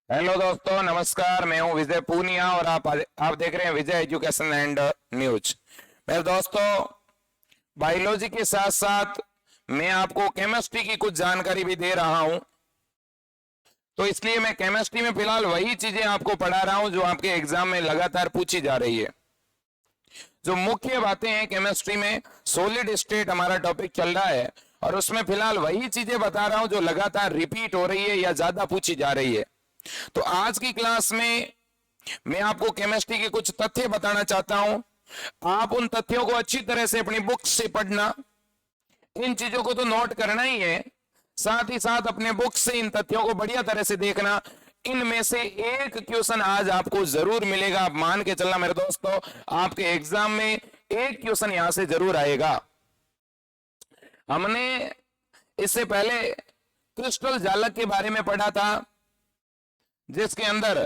Hello दोस्तों, नमस्कार। मैं हूं विजय पूनिया और आप देख रहे हैं विजय एजुकेशन एंड न्यूज। मेरे दोस्तों, बायोलॉजी के साथ साथ मैं आपको केमिस्ट्री की कुछ जानकारी भी दे रहा हूं, तो इसलिए मैं केमिस्ट्री में फिलहाल वही चीजें आपको पढ़ा रहा हूं जो आपके एग्जाम में लगातार पूछी जा रही है। जो मुख्य बातें हैं केमिस्ट्री में, सॉलिड स्टेट हमारा टॉपिक चल रहा है और उसमें फिलहाल वही चीजें बता रहा हूं जो लगातार रिपीट हो रही है या ज्यादा पूछी जा रही है। तो आज की क्लास में मैं आपको केमिस्ट्री के कुछ तथ्य बताना चाहता हूं। आप उन तथ्यों को अच्छी तरह से अपनी बुक से पढ़ना, इन चीजों को तो नोट करना ही है, साथ ही साथ अपने बुक से इन तथ्यों को बढ़िया तरह से देखना। इनमें से एक क्वेश्चन आज आपको जरूर मिलेगा। आप मान के चलना मेरे दोस्तों, आपके एग्जाम में एक क्वेश्चन यहां से जरूर आएगा। हमने इससे पहले क्रिस्टल जालक के बारे में पढ़ा था, जिसके अंदर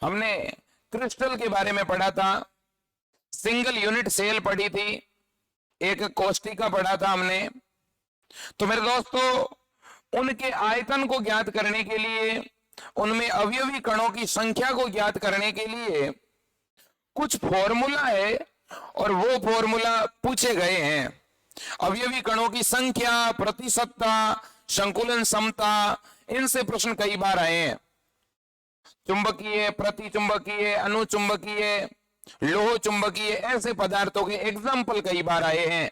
हमने क्रिस्टल के बारे में पढ़ा था, सिंगल यूनिट सेल पढ़ी थी, एक कोष्टिका पढ़ा था हमने। तो मेरे दोस्तों, उनके आयतन को ज्ञात करने के लिए, उनमें अवयवी कणों की संख्या को ज्ञात करने के लिए कुछ फॉर्मूला है और वो फॉर्मूला पूछे गए हैं। अवयवी कणों की संख्या, प्रतिशतता, संकुलन क्षमता, इनसे प्रश्न कई बार आए हैं। चुंबकीय, प्रतिचुंबकीय, अनुचुंबकीय, लोह चुंबकीय, ऐसे पदार्थों के एग्जाम्पल कई बार आए हैं।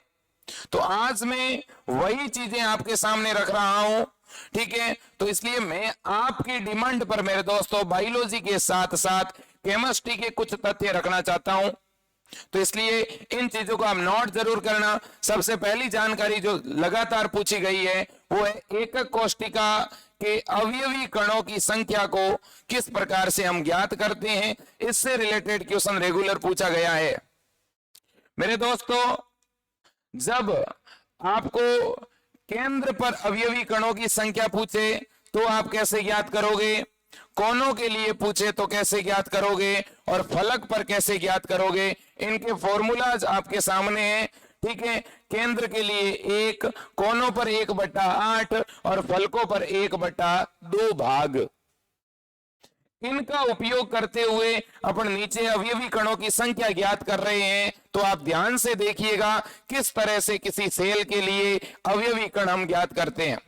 तो आज मैं वही चीजें आपके सामने रख रहा हूं, ठीक है। तो इसलिए मैं आपकी डिमांड पर मेरे दोस्तों बायोलॉजी के साथ साथ केमिस्ट्री के कुछ तथ्य रखना चाहता हूं। तो इसलिए इन चीजों को आप नोट जरूर करना। सबसे पहली जानकारी जो लगातार पूछी गई है वो है एकक कोष्टिका के अवयवी कणों की संख्या को किस प्रकार से हम ज्ञात करते हैं। इससे रिलेटेड क्वेश्चन रेगुलर पूछा गया है। मेरे दोस्तों, जब आपको केंद्र पर अवयवी कणों की संख्या पूछे तो आप कैसे ज्ञात करोगे, कोनों के लिए पूछे तो कैसे ज्ञात करोगे, और फलक पर कैसे ज्ञात करोगे, इनके फॉर्मूलाज आपके सामने हैं, ठीक है। केंद्र के लिए 1, कोनों पर 1/8 और फलकों पर 1/2 भाग। इनका उपयोग करते हुए अपन नीचे अवयवी कणों की संख्या ज्ञात कर रहे हैं। तो आप ध्यान से देखिएगा किस तरह से किसी सेल के लिए अवयवी कण हम ज्ञात करते हैं।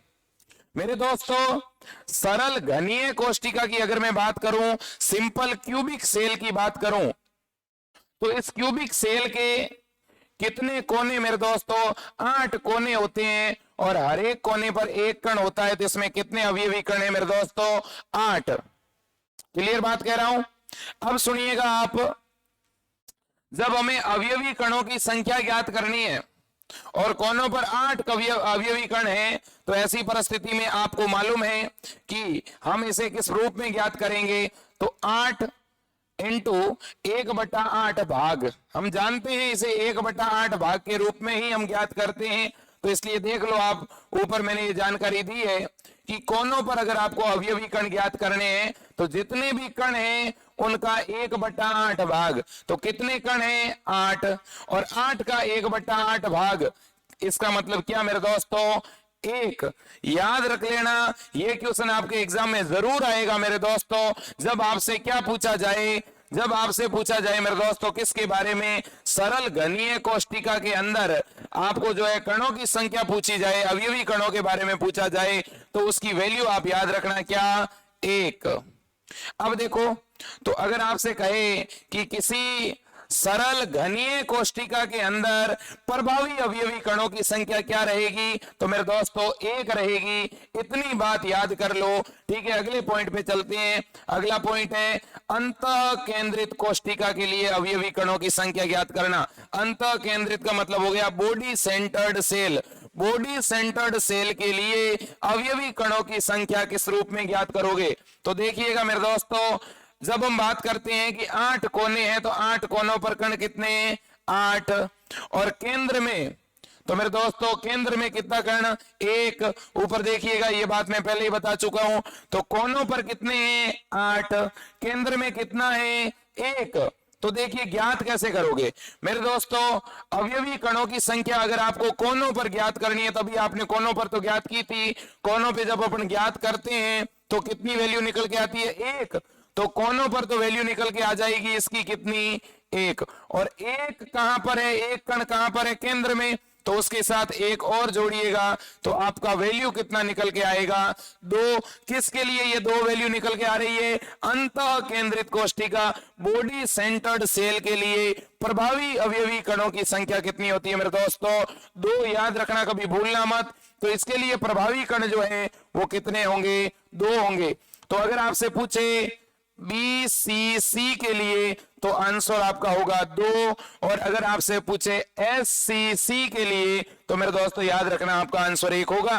मेरे दोस्तों, सरल घनीय कोष्टिका की अगर मैं बात करूं, सिंपल क्यूबिक सेल की बात करूं, तो इस क्यूबिक सेल के कितने कोने मेरे दोस्तों, 8 कोने होते हैं और हर एक कोने पर एक कण होता है। तो इसमें कितने अवयवी कण है मेरे दोस्तों, 8। क्लियर बात कह रहा हूं। अब सुनिएगा आप, जब हमें अवयवी कणों की संख्या ज्ञात करनी है और कोनों पर 8 अवयवी कण हैं, तो ऐसी परिस्थिति में आपको मालूम है कि हम इसे किस रूप में ज्ञात करेंगे। तो 8 इंटू 1/8 भाग, हम जानते हैं इसे 1/8 भाग के रूप में ही हम ज्ञात करते हैं। तो इसलिए देख लो आप, ऊपर मैंने ये जानकारी दी है कि कोनों पर अगर आपको अवयवी कण ज्ञात करने हैं तो जितने भी कण हैं उनका 1/8 भाग। तो कितने कण हैं, 8, और 8 का 1/8 भाग, इसका मतलब क्या मेरे दोस्तों, 1। याद रख लेना, ये क्वेश्चन आपके एग्जाम में जरूर आएगा मेरे दोस्तों। जब आपसे क्या पूछा जाए, जब आपसे पूछा जाए मेरे दोस्तों किसके बारे में, सरल घनीय कोष्टिका के अंदर आपको जो है कणों की संख्या पूछी जाए, अवयवी कणों के बारे में पूछा जाए, तो उसकी वैल्यू आप याद रखना, क्या, 1। अब देखो, तो अगर आपसे कहे कि किसी सरल घनीय कोष्टिका के अंदर प्रभावी अवयवी कणों की संख्या क्या रहेगी, तो मेरे दोस्तों 1 रहेगी। इतनी बात याद कर लो, ठीक है। अगले पॉइंट पे चलते हैं। अगला पॉइंट है अंतः केंद्रित कोष्टिका के लिए अवयवी कणों की संख्या ज्ञात करना। अंतः केंद्रित का मतलब हो गया body centred cell. Body centred cell के लिए अवयवी कणों की संख्या किस रूप में ज्ञात करोगे। तो देखिएगा मेरे दोस्तों, जब हम बात करते हैं कि 8 कोने हैं, तो 8 कोनों पर कण कितने हैं, 8, और केंद्र में, तो मेरे दोस्तों केंद्र में कितना कण, 1। ऊपर देखिएगा, ये बात मैं पहले ही बता चुका हूं। तो कोनों पर कितने हैं, 8, केंद्र में कितना है, 1। तो देखिए ज्ञात कैसे करोगे मेरे दोस्तों, अवयवी कणों की संख्या अगर आपको कोनों पर ज्ञात करनी है, तभी आपने कोनों पर तो ज्ञात की थी। कोनों पे जब अपन ज्ञात करते हैं तो कितनी वैल्यू निकल के आती है? 1। तो कोनों पर तो वैल्यू निकल के आ जाएगी इसकी कितनी? 1। और 1 कहां पर है? एक कण कहां पर है? केंद्र में। तो उसके साथ एक और जोड़िएगा तो आपका वैल्यू कितना निकल के आएगा? 2। किसके लिए ये 2 वैल्यू निकल के आ रही है? अंतः केंद्रित कोष्टिका बॉडी सेंटर्ड सेल के लिए प्रभावी अवयवी कणों की संख्या कितनी होती है मेरे दोस्तों? 2 याद रखना, कभी भूलना मत। तो इसके लिए प्रभावी कण जो है वो कितने होंगे? 2 होंगे। तो अगर आपसे पूछे BCC के लिए तो आंसर आपका होगा 2, और अगर आपसे पूछे SCC के लिए तो मेरे दोस्तों याद रखना आपका आंसर 1 होगा।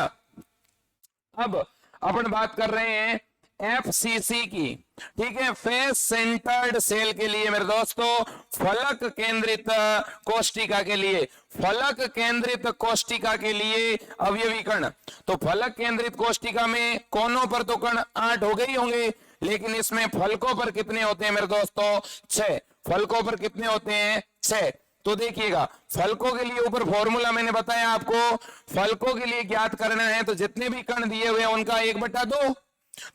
अब अपन बात कर रहे हैं FCC की, ठीक है, फेस सेंटर्ड सेल के लिए मेरे दोस्तों, फलक केंद्रित कोष्टिका के लिए, फलक केंद्रित कोष्टिका के लिए अवयवी कण। तो फलक केंद्रित कोष्टिका में कोनों पर तो कण 8 हो गए होंगे, लेकिन इसमें फलकों पर कितने होते हैं मेरे दोस्तों? 6। फलकों पर कितने होते हैं? 6। तो देखिएगा, फलकों के लिए ऊपर फॉर्मूला मैंने बताया आपको, फलकों के लिए ज्ञात करना है तो जितने भी कण दिए हुए हैं उनका 1/2।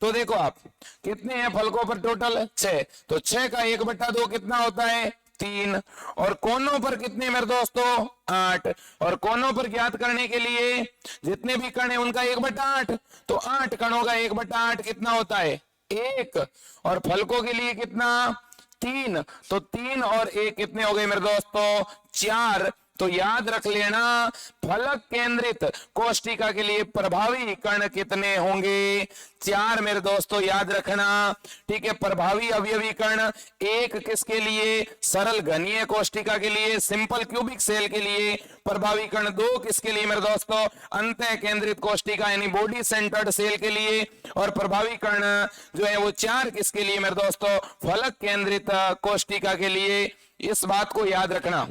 तो देखो आप कितने हैं फलकों पर टोटल? 6। तो 6 का 1/2 कितना होता है? 3। और कोनों पर कितने मेरे दोस्तों? 8। और कोनों पर ज्ञात करने के लिए जितने भी कण है उनका 1/8। तो 8 कणों का 1/8 कितना होता है? 1। और फलकों के लिए कितना? 3। तो 3 और 1 कितने हो गए मेरे दोस्तों? 4। तो याद रख लेना, फलक केंद्रित कोष्टिका के लिए प्रभावी कण कितने होंगे? 4 मेरे दोस्तों, याद रखना, ठीक है। प्रभावी अवयवी कण 1 किसके लिए? सरल घनीय कोष्टिका के लिए, सिंपल क्यूबिक सेल के लिए। प्रभावी कण 2 किसके लिए मेरे दोस्तों? अंतः केंद्रित कोष्टिका यानी बॉडी सेंटर्ड सेल के लिए। और प्रभावी कण जो है वो 4 किसके लिए मेरे दोस्तों? फलक केंद्रित कोष्टिका के लिए। इस बात को याद रखना।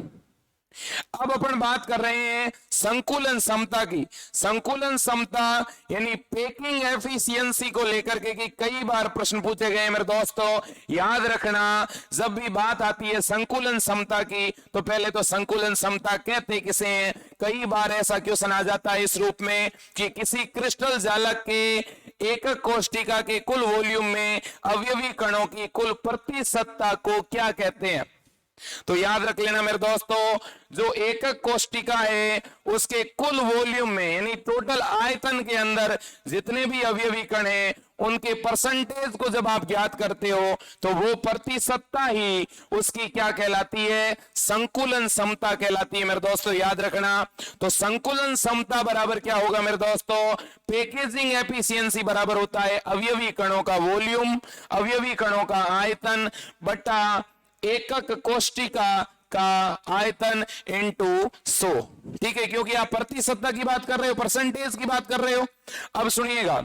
अब अपन बात कर रहे हैं संकुलन समता की। संकुलन समता यानी पैकिंग एफिशिएंसी को लेकर के कि कई बार प्रश्न पूछे गए मेरे दोस्तों। याद रखना, जब भी बात आती है संकुलन समता की तो पहले तो संकुलन समता कहते किसे हैं? कई बार ऐसा क्वेश्चन आ जाता है इस रूप में कि किसी क्रिस्टल जालक के एकक कोष्टिका के कुल वॉल्यूम में अवयवी कणों की कुल प्रतिशतता को क्या कहते हैं? तो याद रख लेना मेरे दोस्तों, जो एकक कोष्टिका है उसके कुल वॉल्यूम में यानी टोटल आयतन के अंदर जितने भी अवयवी कण हैं उनके परसेंटेज को जब आप ज्ञात करते हो तो वो प्रतिशतता ही उसकी क्या कहलाती है? संकुलन समता कहलाती है मेरे दोस्तों, याद रखना। तो संकुलन समता बराबर क्या होगा मेरे दोस्तों? पैकेजिंग एफिशिएंसी बराबर होता है अवयवी कणों का वॉल्यूम, अवयवी कणों का आयतन बटा एकक कोष्टिका का आयतन इनटू 100, ठीक है, क्योंकि आप प्रतिशतता की बात कर रहे हो, परसेंटेज की बात कर रहे हो। अब सुनिएगा,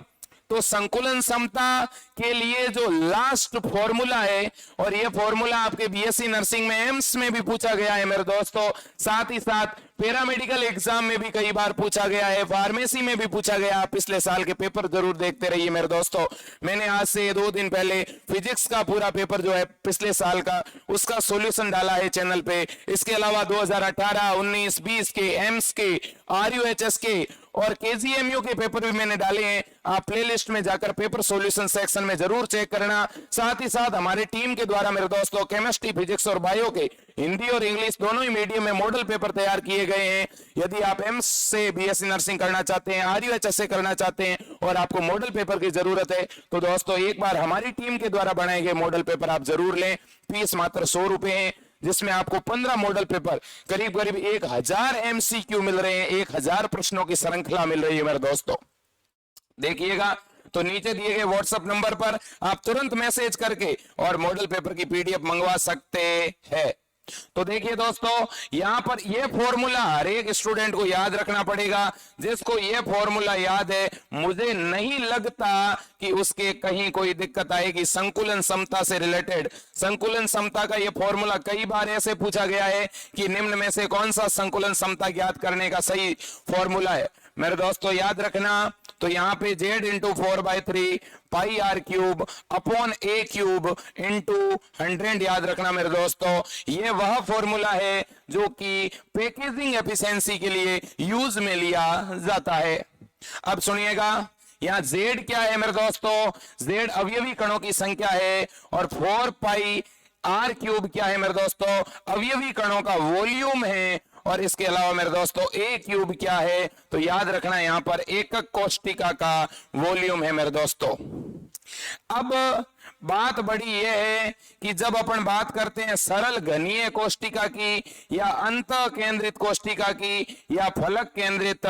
तो संकुलन समता के लिए जो लास्ट फॉर्मूला है, और ये फॉर्मूला आपके बीएससी नर्सिंग में एम्स में भी पूछा गया है मेरे दोस्तों, साथ ही साथ पैरामेडिकल एग्जाम में भी कई बार पूछा गया है, फार्मेसी में भी पूछा गया। पिछले साल के पेपर जरूर देखते रहिए मेरे दोस्तों। मैंने आज से 2 दिन पहले फिजिक्स का पूरा पेपर जो है पिछले साल का उसका सॉल्यूशन डाला है चैनल पे। इसके अलावा 2018, 19, 20 के एम्स के, RUHS के और KGMU के पेपर भी मैंने डाले हैं। आप प्लेलिस्ट में जाकर पेपर सॉल्यूशन सेक्शन में जरूर चेक करना। साथ ही साथ हमारी टीम के द्वारा मेरे दोस्तों केमिस्ट्री, फिजिक्स और बायो के हिंदी और इंग्लिश दोनों ही मीडियम में मॉडल पेपर तैयार किए गए हैं। यदि आप एम्स से बीएससी नर्सिंग करना चाहते हैं, RUHS से करना चाहते हैं और आपको मॉडल पेपर की जरूरत है तो दोस्तों एक बार हमारी टीम के द्वारा बनाए गए मॉडल पेपर आप जरूर लें। फीस मात्र 100 रुपए है, जिसमें आपको 15 मॉडल पेपर, करीब करीब 1000 MCQ मिल रहे हैं, 1000 प्रश्नों की श्रृंखला मिल रही है मेरे दोस्तों। देखिएगा, तो नीचे दिए गए व्हाट्सएप नंबर पर आप तुरंत मैसेज करके और मॉडल पेपर की PDF मंगवा सकते हैं। तो देखिए दोस्तों, यहां पर यह फॉर्मूला हर एक स्टूडेंट को याद रखना पड़ेगा। जिसको यह फॉर्मूला याद है, मुझे नहीं लगता कि उसके कहीं कोई दिक्कत आएगी संकुलन समता से रिलेटेड। संकुलन समता का यह फॉर्मूला कई बार ऐसे पूछा गया है कि निम्न में से कौन सा संकुलन समता ज्ञात करने का सही फॉर्मूला है। मेरे दोस्तों याद रखना, तो यहां पे Z into 4/3 pi R cube upon A cube into 100 याद रखना मेरे दोस्तों। ये वह फॉर्मूला है जो कि पैकेजिंग एफिशिएंसी के लिए यूज में लिया जाता है। अब सुनिएगा, यहाँ z क्या है मेरे दोस्तों, z अवयवी कणों की संख्या है, और 4 पाई r क्यूब क्या है मेरे दोस्तों, अवयवी कणों का वॉल्यूम है, और इसके अलावा मेरे दोस्तों a क्यूब क्या है, तो याद रखना यहाँ पर एकक कोष्टिका का वॉल्यूम है मेरे दोस्तों। अब बात बड़ी यह है कि जब अपन बात करते हैं सरल घनीय कोष्टिका की, या अंत केंद्रित कोष्टिका की, या फलक केंद्रित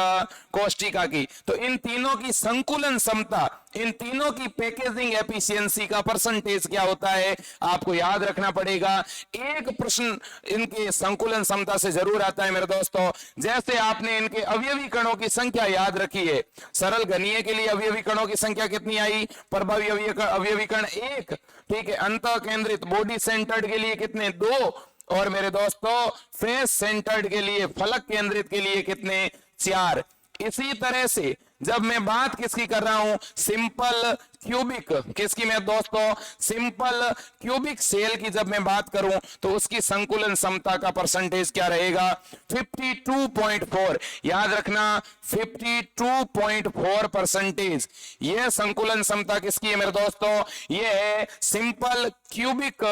कोष्टिका की, तो इन तीनों की संकुलन क्षमता, इन तीनों की पैकेजिंग एफिशिएंसी का परसेंटेज क्या होता है, आपको याद रखना पड़ेगा। एक प्रश्न इनके संकुलन क्षमता से जरूर आता है मेरे दोस्तों। जैसे आपने इनके अवयवी कणों की संख्या याद रखी है, सरल घनीय के लिए अवयवी कणों की संख्या कितनी आई, प्रभावी अवयवी कण 1, ठीक है। अंत केंद्रित बॉडी सेंटर्ड के लिए कितने, 2, और मेरे दोस्तों फेस सेंटर्ड के लिए, फलक केंद्रित के लिए कितने, 4। इसी तरह से जब मैं बात किसकी कर रहा हूं, सिंपल क्यूबिक, किसकी मैं दोस्तों, सिंपल क्यूबिक सेल की जब मैं बात करूं, तो उसकी संकुलन क्षमता का परसेंटेज क्या रहेगा, 52.4। याद रखना 52.4%। यह संकुलन क्षमता किसकी है मेरे दोस्तों, यह है सिंपल क्यूबिक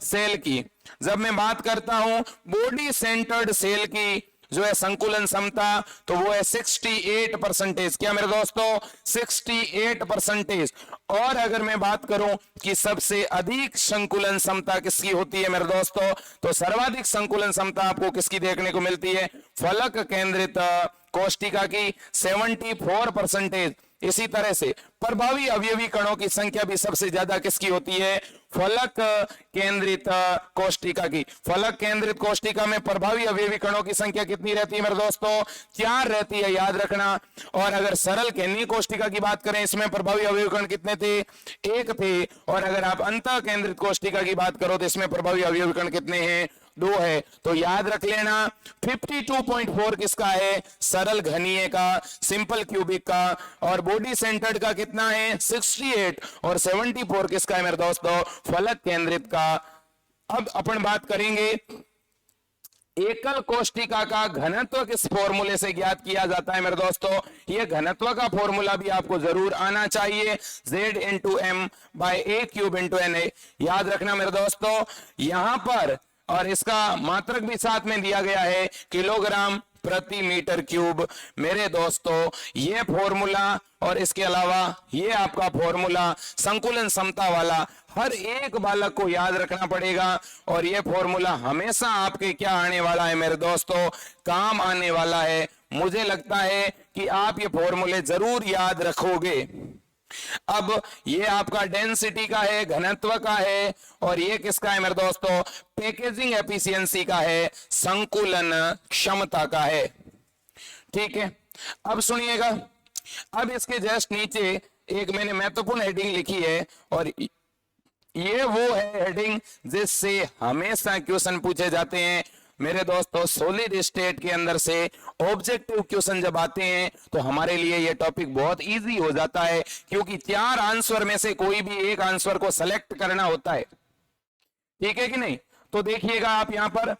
सेल की। जब मैं बात करता हूं बॉडी सेंटर्ड सेल की जो है संकुलन क्षमता, तो वो है 68%। क्या मेरे दोस्तों, 68%। और अगर मैं बात करूं कि सबसे अधिक संकुलन क्षमता किसकी होती है मेरे दोस्तों, तो सर्वाधिक संकुलन क्षमता आपको किसकी देखने को मिलती है, फलक केंद्रित कोष्टिका की, 74%। इसी तरह से प्रभावी अवयवी कणों की संख्या भी सबसे ज्यादा किसकी होती है, फलक केंद्रित कोष्टिका की। फलक केंद्रित कोष्टिका में प्रभावी अवयवी कणों की संख्या कितनी रहती है मेरे दोस्तों, 4 रहती है, याद रखना। और अगर सरल केंद्रीय कोष्टिका की बात करें, इसमें प्रभावी अवयवी कण कितने थे, 1 थे। और अगर आप अंत केंद्रित कोष्टिका की बात करो तो इसमें प्रभावी अवयवी कण कितने हैं, 2 है। तो याद रख लेना 52.4 किसका है, सरल घनीय का, सिंपल क्यूबिक का, और बॉडी सेंटर्ड का कितना है, 68, और 74 किसका है मेरे दोस्तों, फलक केंद्रित का। अब अपन बात करेंगे एकल कोष्टिका का घनत्व किस फॉर्मूले से ज्ञात किया जाता है मेरे दोस्तों। ये घनत्व का फॉर्मूला भी आपको जरूर आना चाहिए, Z into M by A cube into N A. याद रखना मेरे दोस्तों, यहां पर और इसका मात्रक भी साथ में दिया गया है, किलोग्राम प्रति मीटर क्यूब। मेरे दोस्तों ये फॉर्मूला और इसके अलावा ये आपका फॉर्मूला संकुलन क्षमता वाला हर एक बालक को याद रखना पड़ेगा। और ये फॉर्मूला हमेशा आपके क्या आने वाला है मेरे दोस्तों, काम आने वाला है। मुझे लगता है कि आप ये फॉर्मूले जरूर याद रखोगे। अब ये आपका डेंसिटी का है, घनत्व का है, और ये किसका है मेरे दोस्तों, पैकेजिंग एफिशिएंसी का है, संकुलन क्षमता का है। ठीक है, अब सुनिएगा, अब इसके जस्ट नीचे एक मैंने महत्वपूर्ण हेडिंग लिखी है, और ये वो है हेडिंग जिससे हमेशा क्वेश्चन पूछे जाते हैं मेरे दोस्तों। सॉलिड स्टेट के अंदर से ऑब्जेक्टिव क्वेश्चन जब आते हैं तो हमारे लिए ये टॉपिक बहुत इजी हो जाता है, क्योंकि 4 आंसर में से कोई भी एक आंसर को सेलेक्ट करना होता है। ठीक है कि नहीं। तो देखिएगा आप यहां पर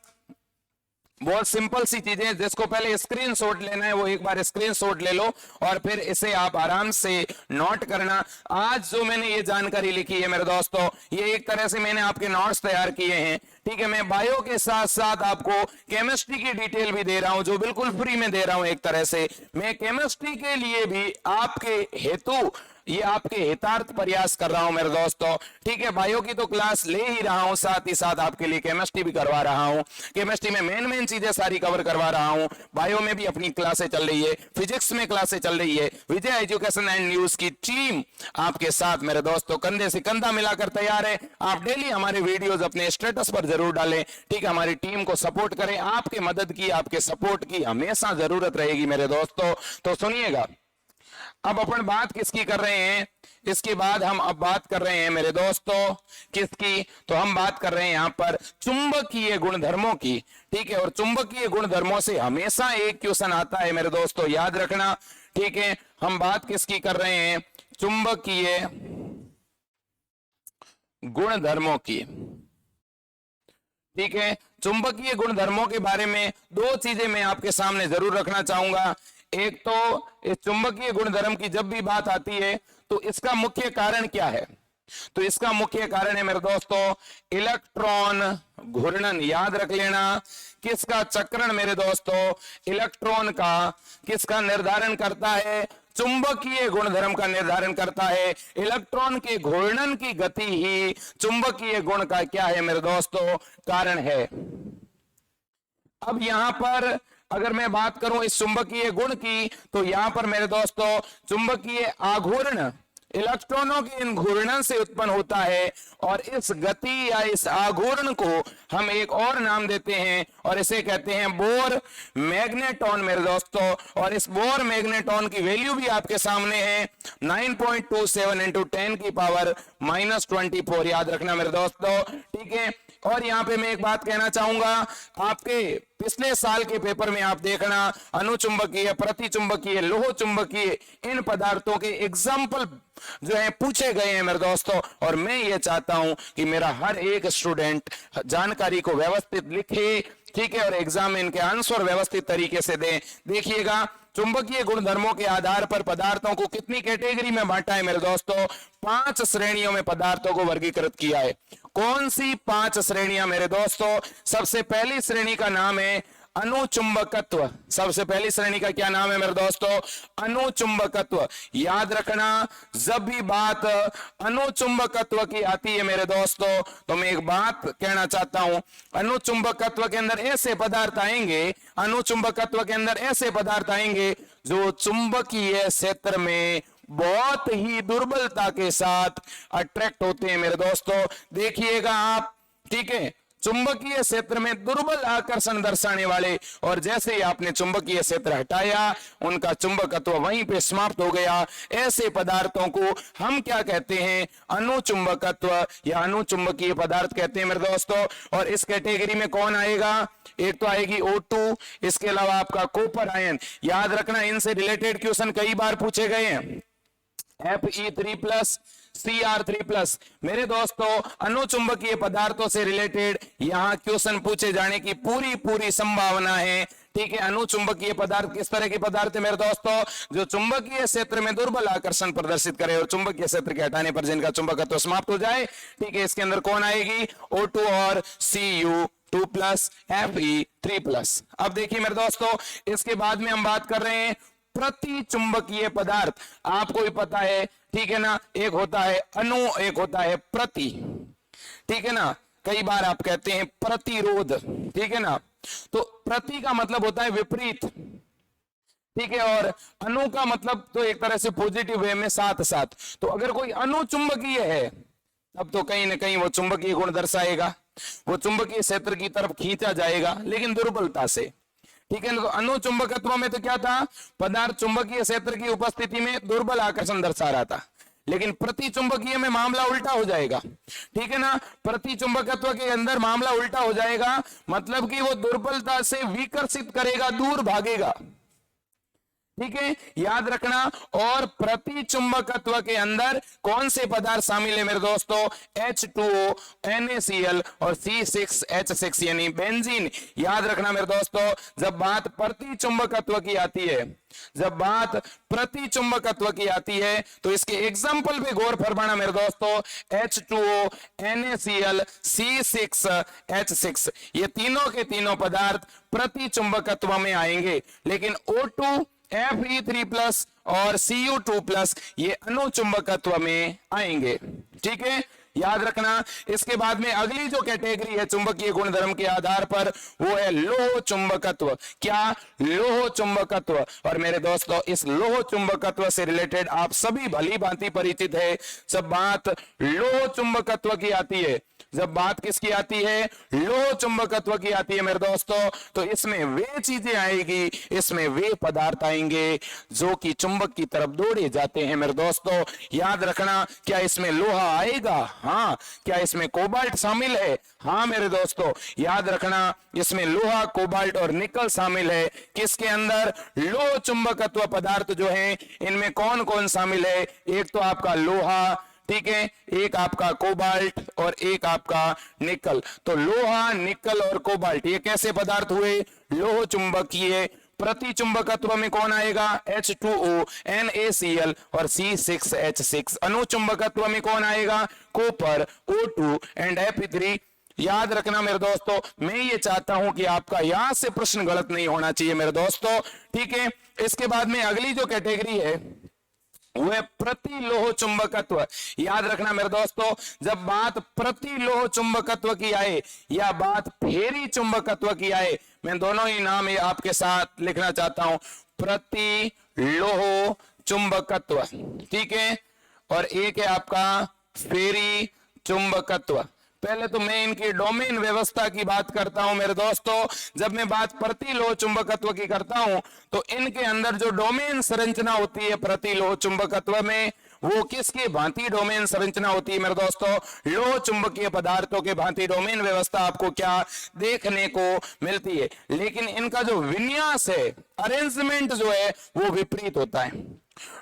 बहुत सिंपल सी चीजें, जिसको पहले स्क्रीनशॉट लेना है वो एक बार स्क्रीनशॉट ले लो और फिर इसे आप आराम से नोट करना। आज जो मैंने ये जानकारी लिखी है मेरे दोस्तों, ये एक तरह से मैंने आपके नोट्स तैयार किए हैं। ठीक है, मैं बायो के साथ साथ आपको केमिस्ट्री की डिटेल भी दे रहा हूं, जो बिल्कुल फ्री में दे रहा हूं। एक तरह से मैं केमिस्ट्री के लिए भी आपके हेतु, ये आपके हितार्थ प्रयास कर रहा हूं मेरे दोस्तों। ठीक है, बायो की तो क्लास ले ही रहा हूं, साथ ही साथ आपके लिए केमिस्ट्री भी करवा रहा हूं। केमिस्ट्री में मेन चीजें सारी कवर करवा रहा हूं। बायो में भी अपनी क्लासें चल रही है, फिजिक्स में क्लासें चल रही है। विजय एजुकेशन एंड न्यूज की टीम आपके साथ मेरे दोस्तों कंधे से कंधा मिलाकर तैयार है। आप डेली हमारे वीडियोज अपने स्टेटस पर जरूर डालें। ठीक है, हमारी टीम को सपोर्ट करें। आपके मदद की, आपके सपोर्ट की हमेशा जरूरत रहेगी मेरे दोस्तों। तो सुनिएगा, अब अपन बात किसकी कर रहे हैं, इसके बाद हम अब बात कर रहे हैं मेरे दोस्तों किसकी, तो हम बात कर रहे हैं यहां पर चुंबकीय गुणधर्मों की। ठीक है, और चुंबकीय गुणधर्मों से हमेशा एक क्वेश्चन आता है मेरे दोस्तों, याद रखना। ठीक है, हम बात किसकी कर रहे हैं, चुंबकीय गुणधर्मों की। ठीक है, चुंबकीय गुणधर्मों के बारे में 2 चीजें मैं आपके सामने जरूर रखना चाहूंगा। एक तो इस चुंबकीय गुणधर्म की जब भी बात आती है तो इसका मुख्य कारण क्या है? तो इसका मुख्य कारण है मेरे दोस्तों इलेक्ट्रॉन घूर्णन। याद रख लेना, किसका चक्रण मेरे दोस्तों? इलेक्ट्रॉन का। किसका निर्धारण करता है? चुंबकीय गुणधर्म का निर्धारण करता है। इलेक्ट्रॉन के घूर्णन की गति ही चुंबकीय गुण का क्या है मेरे दोस्तों? कारण है। अब यहां पर अगर मैं बात करूं इस चुंबकीय गुण की, तो यहां पर मेरे दोस्तों चुंबकीय आघूर्ण इलेक्ट्रॉनों के इन घूर्णन से उत्पन्न होता है, और इस गति या इस आघूर्ण को हम एक और नाम देते हैं और इसे कहते हैं बोर मैग्नेटॉन मेरे दोस्तों। और इस बोर मैग्नेटॉन की वैल्यू भी आपके सामने है 9.27 इंटू 10 की पावर -24। याद रखना मेरे दोस्तों, ठीक है। और यहां पे मैं एक बात कहना चाहूंगा, आपके पिछले साल के पेपर में आप देखना अनुचुंबकीय, प्रतिचुंबकीय, लोह चुंबकीय इन पदार्थों के एग्जाम्पल जो है पूछे गए हैं मेरे दोस्तों। और मैं ये चाहता हूं कि मेरा हर एक स्टूडेंट जानकारी को व्यवस्थित लिखे, ठीक है, और एग्जाम में इनके आंसर व्यवस्थित तरीके से दें। देखिएगा चुंबकीय गुणधर्मों के आधार पर पदार्थों को कितनी कैटेगरी में बांटा है मेरे दोस्तों? 5 श्रेणियों में पदार्थों को वर्गीकृत किया है। कौन सी 5 श्रेणियां मेरे दोस्तों? सबसे पहली श्रेणी का नाम है अनुचुंबकत्व। सबसे पहली श्रेणी का क्या नाम है मेरे दोस्तों? अनुचुंबकत्व। याद रखना, जब भी बात अनुचुंबकत्व की आती है मेरे दोस्तों, तो मैं एक बात कहना चाहता हूं, अनुचुंबकत्व के अंदर ऐसे पदार्थ आएंगे, अनुचुंबकत्व के अंदर ऐसे पदार्थ आएंगे जो चुंबकीय क्षेत्र में बहुत ही दुर्बलता के साथ अट्रैक्ट होते हैं मेरे दोस्तों। देखिएगा आप, ठीक है, चुंबकीय क्षेत्र में दुर्बल आकर्षण दर्शाने वाले, और जैसे ही आपने चुंबकीय क्षेत्र हटाया उनका चुंबकत्व वहीं पे समाप्त हो गया। ऐसे पदार्थों को हम क्या कहते हैं? अनुचुंबकत्व या अनुचुंबकीय पदार्थ कहते हैं मेरे दोस्तों। और इस कैटेगरी में कौन आएगा? एक तो आएगी O2, इसके अलावा आपका कॉपर आयन। याद रखना, इनसे रिलेटेड क्वेश्चन कई बार पूछे गए हैं। Fe3+, Cr3+। मेरे दोस्तों अनुचुंबकीय पदार्थों से रिलेटेड यहां क्वेश्चन पूछे जाने की पूरी संभावना है, ठीक है। अनुचुंबकीय पदार्थ किस तरह के पदार्थ है मेरे दोस्तों? जो चुंबकीय क्षेत्र में दुर्बल आकर्षण प्रदर्शित करे और चुंबकीय क्षेत्र के हटाने पर जिनका चुंबकत्व समाप्त हो जाए, ठीक है। इसके अंदर कौन आएगी? O2 और Cu2+, Fe3+। अब देखिए मेरे दोस्तों, इसके बाद में हम बात कर रहे हैं प्रति चुंबकीय पदार्थ। आपको भी पता है, ठीक है ना, एक होता है अणु, एक होता है प्रति, ठीक है ना। कई बार आप कहते हैं प्रतिरोध, ठीक है ना। तो प्रति का मतलब होता है विपरीत, ठीक है, और अणु का मतलब तो एक तरह से पॉजिटिव वे में साथ साथ। तो अगर कोई अणु चुंबकीय है तब तो कहीं ना कहीं वो चुंबकीय गुण दर्शाएगा, वो चुंबकीय क्षेत्र की तरफ खींचा जाएगा, लेकिन दुर्बलता से, ठीक है ना। तो अनुचुंबकत्व में तो क्या था? पदार्थ चुंबकीय क्षेत्र की उपस्थिति में दुर्बल आकर्षण दर्शा रहा था, लेकिन प्रति चुंबकीय में मामला उल्टा हो जाएगा, ठीक है ना। प्रति चुंबकत्व के अंदर मामला उल्टा हो जाएगा, मतलब कि वो दुर्बलता से विकर्षित करेगा, दूर भागेगा, ठीक है, याद रखना। और प्रति चुंबकत्व के अंदर कौन से पदार्थ शामिल है मेरे दोस्तों? H2O, NaCl और C6H6 यानी बेंजीन। याद रखना मेरे दोस्तों, जब बात प्रति चुंबकत्व की आती है, जब बात प्रति चुंबकत्व की आती है, तो इसके एग्जाम्पल पे गौर फरमाना मेरे दोस्तों। H2O, NaCl, C6H6 ये तीनों के तीनों पदार्थ प्रति चुंबकत्व में आएंगे, लेकिन O2, Fe3+ और Cu2+ ये अनुचुंबकत्व में आएंगे, ठीक है, याद रखना। इसके बाद में अगली जो कैटेगरी है चुंबकीय गुणधर्म के आधार पर, वो है लोह चुंबकत्व। क्या? लोह चुंबकत्व। और मेरे दोस्तों, इस लोह चुंबकत्व से रिलेटेड आप सभी भली भांति परिचित है। जब बात लोह चुंबकत्व की आती है, जब बात किसकी आती है? लोह चुंबकत्व की आती है मेरे दोस्तों, तो इसमें वे चीजें आएगी, इसमें वे पदार्थ आएंगे जो कि चुंबक की तरफ दौड़े जाते हैं मेरे दोस्तों। याद रखना, क्या इसमें लोहा आएगा? हाँ। क्या इसमें कोबाल्ट शामिल है? हाँ मेरे दोस्तों, याद रखना, इसमें लोहा, कोबाल्ट और निकल शामिल है। किसके अंदर? लोह चुंबकत्व पदार्थ जो है, इनमें कौन कौन शामिल है? एक तो आपका लोहा, ठीक है, एक आपका कोबाल्ट और एक आपका निकल। तो लोहा, निकल और कोबाल्ट ये कैसे पदार्थ हुए? लोह चुंबकीय प्रति चुंबकत्व में कौन आएगा? H2O, NaCl और C6H6। अनुचुंबकत्व में कौन आएगा? Copper, O2 and Fe3। याद रखना मेरे दोस्तों, मैं ये चाहता हूं कि आपका यहां से प्रश्न गलत नहीं होना चाहिए मेरे दोस्तों, ठीक है। इसके बाद में अगली जो कैटेगरी है वो है प्रतिलोह चुंबकत्व। याद रखना मेरे दोस्तों, जब बात प्रतिलोह चुंबकत्व की आए या बात फेरी चुंबकत्व की आए, मैं दोनों ही नाम ये आपके साथ लिखना चाहता हूं। प्रतिलोह चुंबकत्व, ठीक है, और एक है आपका फेरी चुंबकत्व। पहले तो मैं इनकी डोमेन व्यवस्था की बात करता हूं मेरे दोस्तों। जब मैं बात प्रतिलोह चुंबकत्व की करता हूं तो इनके अंदर जो डोमेन संरचना होती है प्रतिलोह चुंबकत्व में, वो किसकी भांति डोमेन संरचना होती है मेरे दोस्तों? लोह चुंबकीय पदार्थों के भांति डोमेन व्यवस्था आपको क्या देखने को मिलती है। लेकिन इनका जो विन्यास है, अरेंजमेंट जो है, वो विपरीत होता है।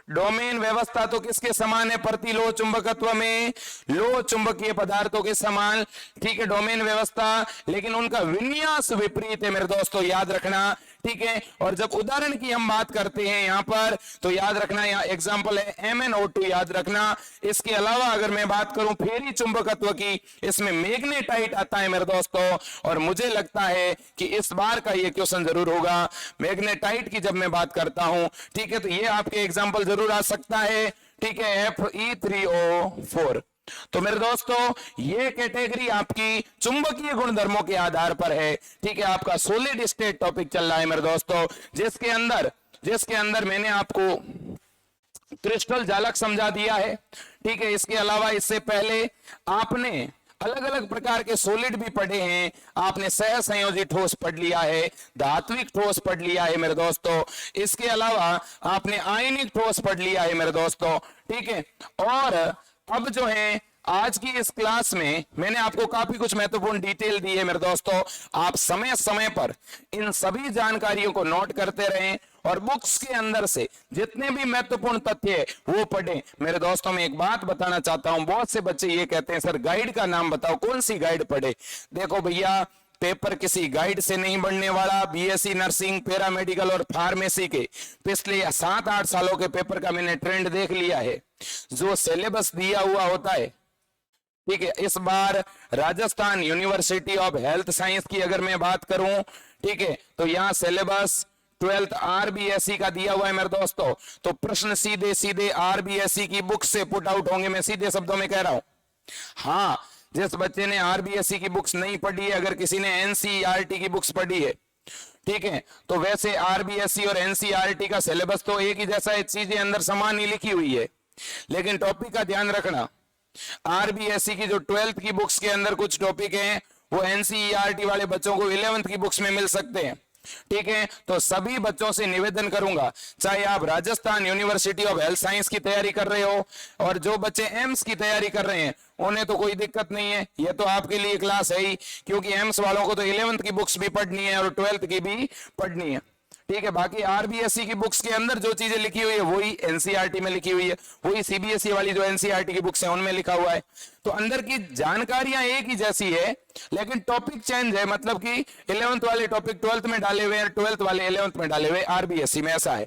डोमेन व्यवस्था तो किसके समान है? प्रतिलोह चुंबकत्व में लोह चुंबकीय पदार्थों के समान, ठीक है, डोमेन व्यवस्था, लेकिन उनका विन्यास विपरीत है मेरे दोस्तों, याद रखना, ठीक है। और जब उदाहरण की हम बात करते हैं यहां पर, तो याद रखना, यहां एग्जांपल है MnO2, याद रखना। इसके अलावा अगर मैं बात करूं फेरी चुंबकत्व की, इसमें मैग्नेटाइट आता है मेरे दोस्तों, और मुझे लगता है कि इस बार का ये क्वेश्चन जरूर होगा मैग्नेटाइट की जब मैं बात करता हूं, ठीक है। तो ये आपके एग्जाम्पल जरूर आ सकता है, ठीक है, Fe3O4। तो मेरे दोस्तों ये कैटेगरी आपकी चुंबकीय गुणधर्मों के आधार पर है, ठीक है। आपका सॉलिड स्टेट टॉपिक चल रहा है मेरे दोस्तों, जिसके अंदर मैंने आपको क्रिस्टल जालक समझा दिया है, ठीक है। इसके अलावा इससे पहले आपने अलग अलग प्रकार के सॉलिड भी पढ़े हैं। आपने सह संयोजी ठोस पढ़ लिया है, धात्विक ठोस पढ़ लिया है मेरे दोस्तों। इसके अलावा आपने आयनिक ठोस पढ़ लिया है मेरे दोस्तों, ठीक है। और अब जो है आज की इस क्लास में मैंने आपको काफी कुछ महत्वपूर्ण डिटेल दी है मेरे दोस्तों। आप समय समय पर इन सभी जानकारियों को नोट करते रहें और बुक्स के अंदर से जितने भी महत्वपूर्ण तथ्य है वो पढ़ें मेरे दोस्तों। मैं एक बात बताना चाहता हूं, बहुत से बच्चे ये कहते हैं सर गाइड का नाम बताओ, कौन सी गाइड पढ़े? देखो भैया, पेपर किसी गाइड से नहीं बनने वाला। बीएससी नर्सिंग, पैरामेडिकल और फार्मेसी के पिछले 7-8 सालों के पेपर का मैंने ट्रेंड देख लिया है। जो सिलेबस दिया हुआ होता है, ठीक है, इस बार Rajasthan university of health science की अगर मैं बात करूं, ठीक है, तो यहां सिलेबस 12th आरबीएससी का दिया हुआ है मेरे दोस्तों। तो प्रश्न सीधे सीधे आरबीएससी की बुक से पुट आउट होंगे, मैं सीधे शब्दों में कह रहा हूं। हाँ, जिस बच्चे ने आरबीएससी की बुक्स नहीं पढ़ी है, अगर किसी ने एनसीईआरटी की बुक्स पढ़ी है, ठीक है, तो वैसे आरबीएससी और एनसीईआरटी का सिलेबस तो एक ही जैसा है, चीजें अंदर समान ही लिखी हुई है। लेकिन टॉपिक का ध्यान रखना, आरबीएससी की जो 12th की बुक्स के अंदर कुछ टॉपिक हैं वो एनसीईआरटी वाले बच्चों को 11th की बुक्स में मिल सकते हैं, ठीक है। तो सभी बच्चों से निवेदन करूंगा, चाहे आप Rajasthan university of health science की तैयारी कर रहे हो और जो बच्चे एम्स की तैयारी कर रहे हैं उन्हें तो कोई दिक्कत नहीं है, ये तो आपके लिए क्लास है ही, क्योंकि एम्स वालों को तो 11th की बुक्स भी पढ़नी है और 12th की भी पढ़नी है, ठीक है। बाकी आरबीएससी की बुक्स के अंदर जो चीजें लिखी हुई है वही एनसीईआरटी में लिखी हुई है, वही सीबीएसई वाली जो एनसीईआरटी की बुक्स हैं उनमें लिखा हुआ है। तो अंदर की जानकारियां एक ही जैसी है, लेकिन टॉपिक चेंज है, मतलब कि 11th वाले टॉपिक 12th में डाले हुए हैं, 12th वाले 11th में डाले हुए आरबीएससी में, ऐसा है,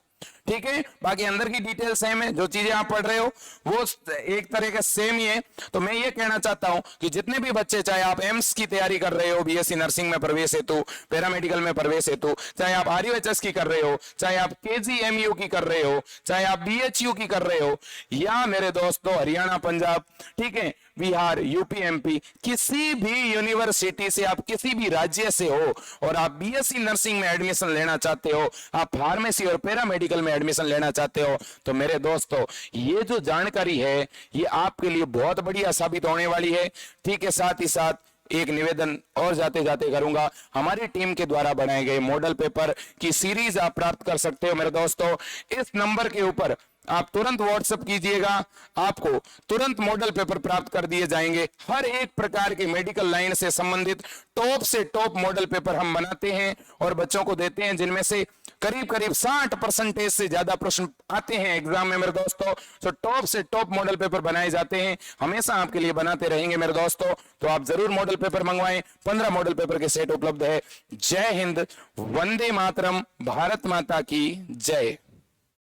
ठीक है। बाकी अंदर की डिटेल सेम है, जो चीजें आप पढ़ रहे हो वो एक तरह का सेम ही है। तो मैं ये कहना चाहता हूं कि जितने भी बच्चे, चाहे आप एम्स की तैयारी कर रहे हो, बीएससी नर्सिंग में प्रवेश हेतु, पैरामेडिकल में प्रवेश हेतु, चाहे आप आरयूएचएस की कर रहे हो, चाहे आप केजीएमयू की कर रहे हो, चाहे आप बीएचयू की कर रहे हो, या मेरे दोस्तों हरियाणा, पंजाब, ठीक है, बिहार, यूपी, एमपी, किसी भी यूनिवर्सिटी से, आप किसी भी राज्य से हो और आप बीएससी नर्सिंग में एडमिशन लेना चाहते हो, आप फार्मेसी और पैरामेडिकल में एडमिशन लेना चाहते हो, तो मेरे दोस्तों ये जो जानकारी है ये आपके लिए बहुत बढ़िया साबित होने वाली है, ठीक है। साथ ही साथ एक निवेदन और जाते जाते करूंगा, हमारी टीम के द्वारा बनाए गए मॉडल पेपर की सीरीज आप प्राप्त कर सकते हो मेरे दोस्तों। इस नंबर के ऊपर आप तुरंत व्हाट्सएप कीजिएगा, आपको तुरंत मॉडल पेपर प्राप्त कर दिए जाएंगे। हर एक प्रकार के मेडिकल लाइन से संबंधित टॉप से टॉप मॉडल पेपर हम बनाते हैं और बच्चों को देते हैं, जिनमें से करीब करीब 60% से ज्यादा प्रश्न आते हैं एग्जाम में मेरे दोस्तों। तो टॉप से टॉप मॉडल पेपर बनाए जाते हैं, हमेशा आपके लिए बनाते रहेंगे मेरे दोस्तों। तो आप जरूर मॉडल पेपर मंगवाएं, 15 मॉडल पेपर के सेट उपलब्ध है। जय हिंद, वंदे मातरम, भारत माता की जय।